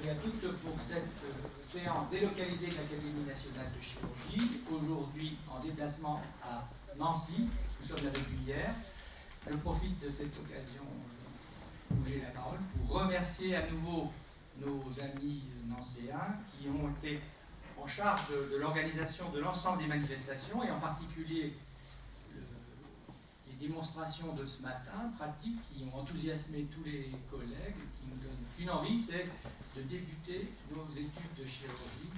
et à toutes pour cette séance délocalisée de l'Académie nationale de chirurgie, aujourd'hui en déplacement à Nancy. Nous sommes avec lui hier. Je profite de cette occasion où j'ai la parole pour remercier à nouveau nos amis nancéens qui ont été en charge de l'organisation de l'ensemble des manifestations et en particulier les démonstrations de ce matin, pratiques, qui ont enthousiasmé tous les collègues, qui nous donnent une envie, c'est de débuter nos études de chirurgie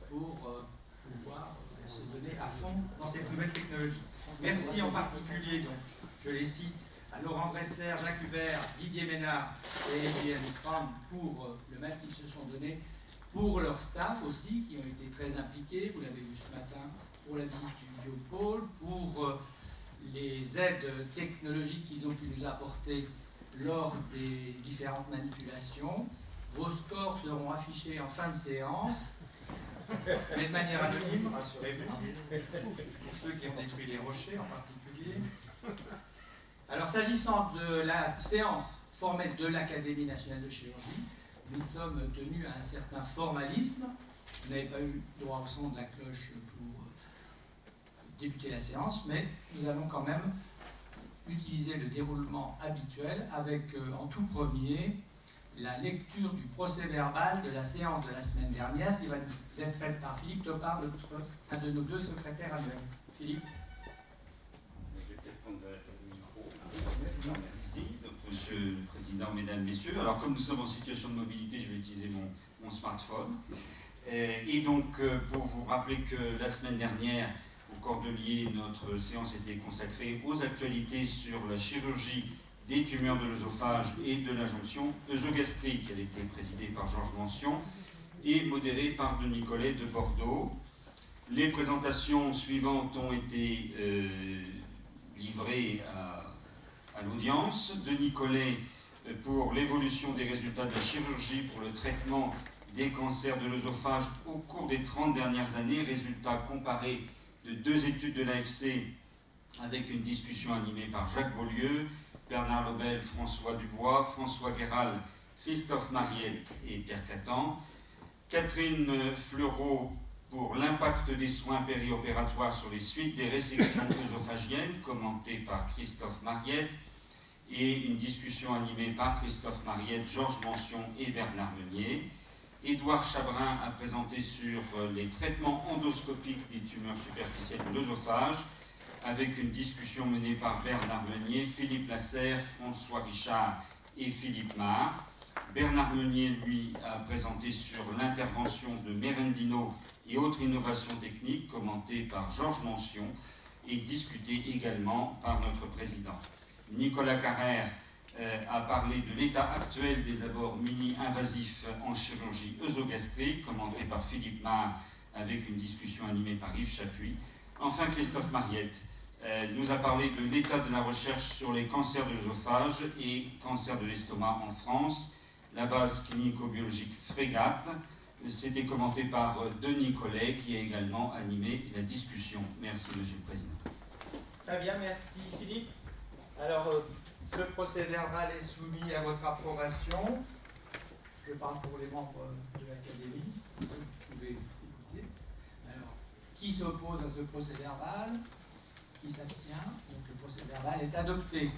pour pouvoir se donner à fond dans cette nouvelle technologie. Merci en particulier, donc, je les cite, à Laurent Dressler, Jacques Hubert, Didier Ménard et Eliane Kram pour le mal qu'ils se sont donné, pour leur staff aussi, qui ont été très impliqués, vous l'avez vu ce matin, pour la visite du biopôle, pour les aides technologiques qu'ils ont pu nous apporter lors des différentes manipulations. Vos scores seront affichés en fin de séance, mais de manière anonyme, rassurez-vous, pour ceux qui ont détruit les rochers en particulier. Alors, s'agissant de la séance formelle de l'Académie nationale de chirurgie, nous sommes tenus à un certain formalisme. Vous n'avez pas eu droit au son de la cloche pour débuter la séance, mais nous allons quand même utiliser le déroulement habituel avec en tout premier la lecture du procès-verbal de la séance de la semaine dernière qui va nous être faite par Philippe Topard, un de nos deux secrétaires annuels. Philippe. Je vais peut-être prendre le micro. Merci. Donc, Monsieur le Président, Mesdames, Messieurs. Alors, comme nous sommes en situation de mobilité, je vais utiliser mon smartphone. Et donc, pour vous rappeler que la semaine dernière, au Cordelier, notre séance était consacrée aux actualités sur la chirurgie des tumeurs de l'œsophage et de la jonction œsogastrique. Elle était présidée par Georges Mention et modérée par Denis Collet de Bordeaux. Les présentations suivantes ont été livrées à l'audience. Denis Collet pour l'évolution des résultats de la chirurgie pour le traitement des cancers de l'œsophage au cours des 30 dernières années, résultats comparés de 2 études de l'AFC avec une discussion animée par Jacques Beaulieu, Bernard Lobel, François Dubois, François Guéral, Christophe Mariette et Pierre Catan. Catherine Fleureau pour l'impact des soins périopératoires sur les suites des résections œsophagiennes, commentée par Christophe Mariette, et une discussion animée par Christophe Mariette, Georges Mention et Bernard Meunier. Édouard Chabrin a présenté sur les traitements endoscopiques des tumeurs superficielles de l'œsophage, avec une discussion menée par Bernard Meunier, Philippe Lasserre, François Richard et Philippe Mar. Bernard Meunier, lui, a présenté sur l'intervention de Merendino et autres innovations techniques, commentée par Georges Mention et discutée également par notre président. Nicolas Carrère a parlé de l'état actuel des abords mini-invasifs en chirurgie œsogastrique, commenté par Philippe Mar avec une discussion animée par Yves Chapuis. Enfin, Christophe Mariette nous a parlé de l'état de la recherche sur les cancers de l'œsophage et cancers de l'estomac en France, la base clinico-biologique Frégate. C'était commenté par Denis Collet qui a également animé la discussion. Merci, Monsieur le Président. Très bien, merci Philippe. Alors, ce procès-verbal est soumis à votre approbation. Je parle pour les membres de l'Académie. Vous pouvez écouter. Alors, qui s'oppose à ce procès-verbal? Qui s'abstient? Donc, le procès-verbal est adopté.